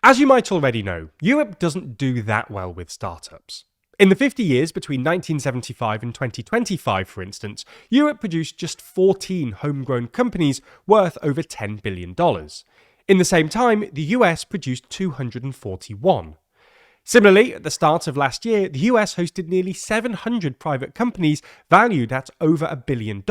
As you might already know, Europe doesn't do that well with startups. In the 50 years between 1975 and 2025, for instance, Europe produced just 14 homegrown companies worth over $10 billion. In the same time, the US produced 241. Similarly, at the start of last year, the US hosted nearly 700 private companies valued at over $1 billion,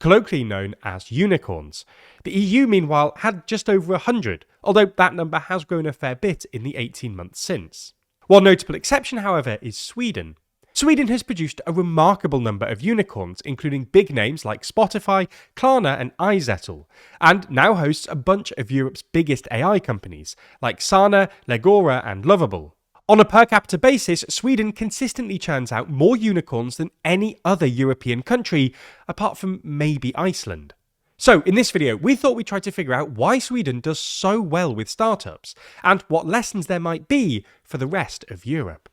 colloquially known as unicorns. The EU, meanwhile, had just over 100, although that number has grown a fair bit in the 18 months since. One notable exception, however, is Sweden. Sweden has produced a remarkable number of unicorns, including big names like Spotify, Klarna and iZettle, and now hosts a bunch of Europe's biggest AI companies, like Sana, Legora and Lovable. On a per capita basis, Sweden consistently churns out more unicorns than any other European country, apart from maybe Iceland. So, in this video, we thought we'd try to figure out why Sweden does so well with startups, and what lessons there might be for the rest of Europe.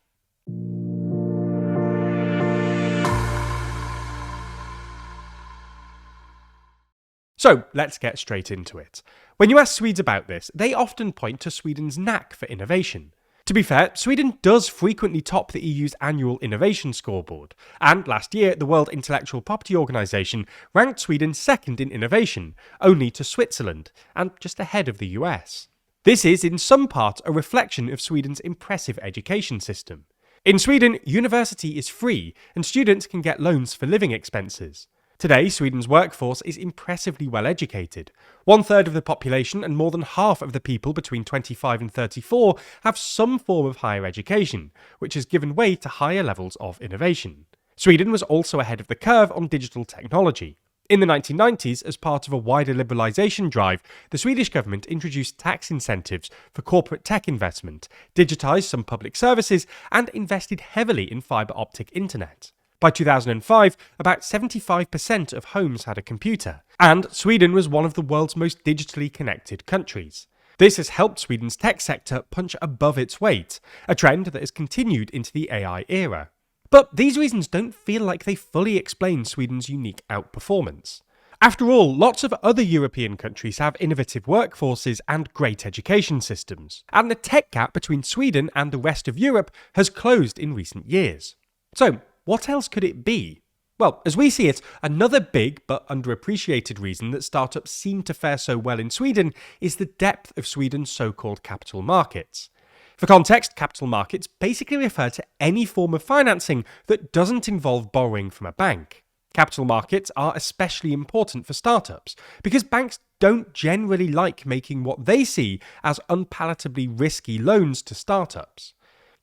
So, let's get straight into it. When you ask Swedes about this, they often point to Sweden's knack for innovation. To be fair, Sweden does frequently top the EU's annual innovation scoreboard, and last year the World Intellectual Property Organization ranked Sweden second in innovation, only to Switzerland, and just ahead of the US. This is in some part a reflection of Sweden's impressive education system. In Sweden, university is free, and students can get loans for living expenses. Today, Sweden's workforce is impressively well educated. 1/3 of the population and more than half of the people between 25 and 34 have some form of higher education, which has given way to higher levels of innovation. Sweden was also ahead of the curve on digital technology. In the 1990s, as part of a wider liberalisation drive, the Swedish government introduced tax incentives for corporate tech investment, digitised some public services, and invested heavily in fibre optic internet. By 2005, about 75% of homes had a computer, and Sweden was one of the world's most digitally connected countries. This has helped Sweden's tech sector punch above its weight, a trend that has continued into the AI era. But these reasons don't feel like they fully explain Sweden's unique outperformance. After all, lots of other European countries have innovative workforces and great education systems, and the tech gap between Sweden and the rest of Europe has closed in recent years. So, what else could it be? Well, as we see it, another big but underappreciated reason that startups seem to fare so well in Sweden is the depth of Sweden's so-called capital markets. For context, capital markets basically refer to any form of financing that doesn't involve borrowing from a bank. Capital markets are especially important for startups because banks don't generally like making what they see as unpalatably risky loans to startups.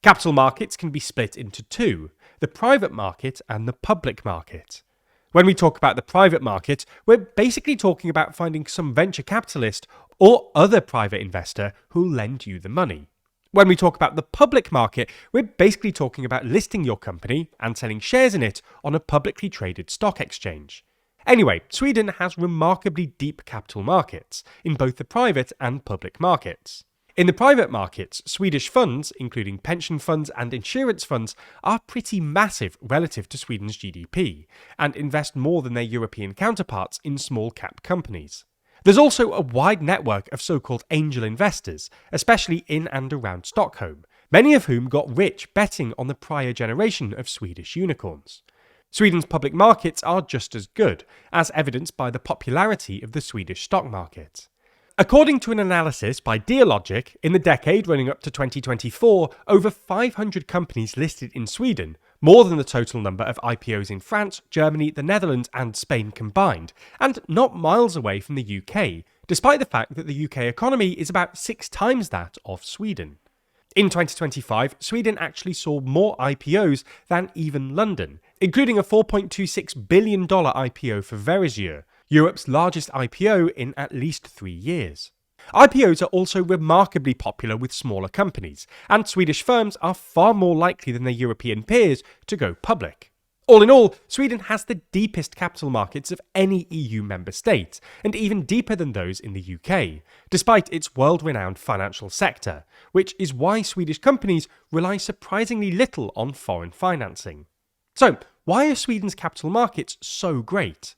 Capital markets can be split into two: the private market and the public market. When we talk about the private market, we're basically talking about finding some venture capitalist or other private investor who'll lend you the money. When we talk about the public market, we're basically talking about listing your company and selling shares in it on a publicly traded stock exchange. Anyway, Sweden has remarkably deep capital markets in both the private and public markets. In the private markets, Swedish funds, including pension funds and insurance funds, are pretty massive relative to Sweden's GDP, and invest more than their European counterparts in small-cap companies. There's also a wide network of so-called angel investors, especially in and around Stockholm, many of whom got rich betting on the prior generation of Swedish unicorns. Sweden's public markets are just as good, as evidenced by the popularity of the Swedish stock market. According to an analysis by Dealogic, in the decade running up to 2024, over 500 companies listed in Sweden, more than the total number of IPOs in France, Germany, the Netherlands and Spain combined, and not miles away from the UK, despite the fact that the UK economy is about 6 times that of Sweden. In 2025, Sweden actually saw more IPOs than even London, including a $4.26 billion IPO for Verisure, Europe's largest IPO in at least 3 years. IPOs are also remarkably popular with smaller companies, and Swedish firms are far more likely than their European peers to go public. All in all, Sweden has the deepest capital markets of any EU member state, and even deeper than those in the UK, despite its world-renowned financial sector, which is why Swedish companies rely surprisingly little on foreign financing. So, why are Sweden's capital markets so great?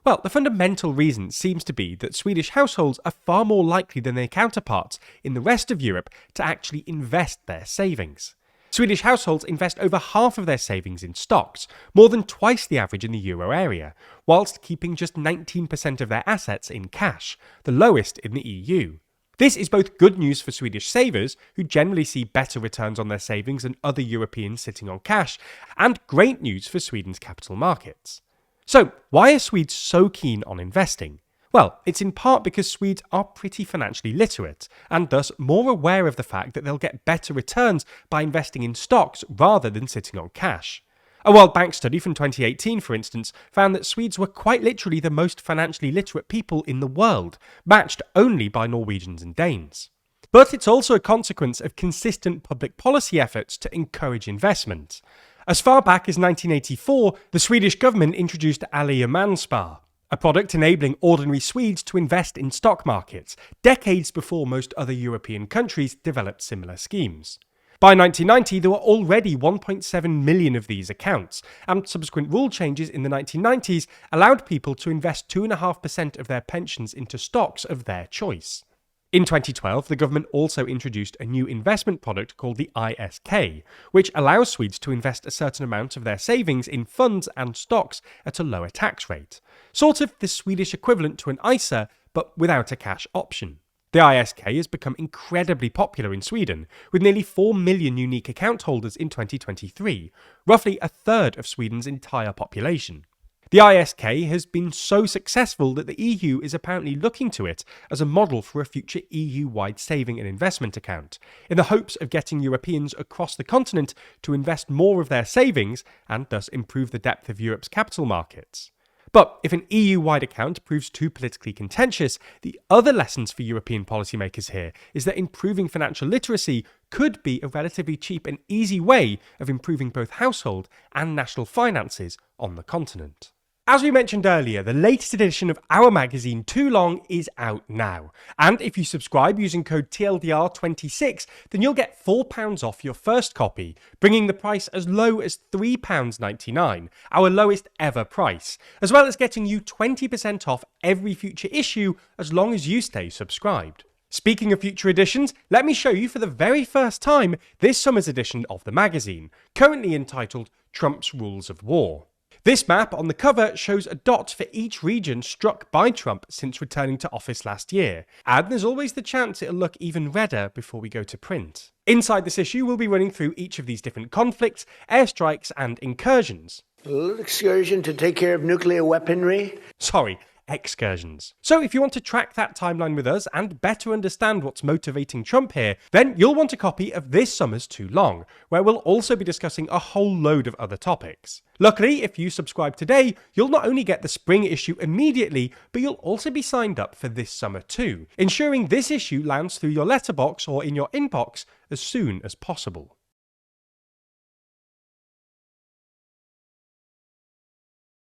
Well, the fundamental reason seems to be that Swedish households are far more likely than their counterparts in the rest of Europe to actually invest their savings. Swedish households invest over half of their savings in stocks, more than twice the average in the euro area, whilst keeping just 19% of their assets in cash, the lowest in the EU. This is both good news for Swedish savers, who generally see better returns on their savings than other Europeans sitting on cash, and great news for Sweden's capital markets. So, why are Swedes so keen on investing? Well, it's in part because Swedes are pretty financially literate, and thus more aware of the fact that they'll get better returns by investing in stocks rather than sitting on cash. A World Bank study from 2018, for instance, found that Swedes were quite literally the most financially literate people in the world, matched only by Norwegians and Danes. But it's also a consequence of consistent public policy efforts to encourage investment. As far back as 1984, the Swedish government introduced Allemanspar, a product enabling ordinary Swedes to invest in stock markets, decades before most other European countries developed similar schemes. By 1990, there were already 1.7 million of these accounts, and subsequent rule changes in the 1990s allowed people to invest 2.5% of their pensions into stocks of their choice. In 2012, the government also introduced a new investment product called the ISK, which allows Swedes to invest a certain amount of their savings in funds and stocks at a lower tax rate. Sort of the Swedish equivalent to an ISA, but without a cash option. The ISK has become incredibly popular in Sweden, with nearly 4 million unique account holders in 2023, roughly a third of Sweden's entire population. The ISK has been so successful that the EU is apparently looking to it as a model for a future EU-wide saving and investment account, in the hopes of getting Europeans across the continent to invest more of their savings and thus improve the depth of Europe's capital markets. But if an EU-wide account proves too politically contentious, the other lessons for European policymakers here is that improving financial literacy could be a relatively cheap and easy way of improving both household and national finances on the continent. As we mentioned earlier, the latest edition of our magazine, Too Long, is out now. And if you subscribe using code TLDR26, then you'll get £4 off your first copy, bringing the price as low as £3.99, our lowest ever price, as well as getting you 20% off every future issue as long as you stay subscribed. Speaking of future editions, let me show you for the very first time this summer's edition of the magazine, currently entitled Trump's Rules of War. This map on the cover shows a dot for each region struck by Trump since returning to office last year, and there's always the chance it'll look even redder before we go to print. Inside this issue, we'll be running through each of these different conflicts, airstrikes, and incursions. A little excursion to take care of nuclear weaponry? Sorry, excursions. So if you want to track that timeline with us and better understand what's motivating Trump here, then you'll want a copy of this summer's Too Long, where we'll also be discussing a whole load of other topics. Luckily, if you subscribe today, you'll not only get the spring issue immediately, but you'll also be signed up for this summer too, ensuring this issue lands through your letterbox or in your inbox as soon as possible.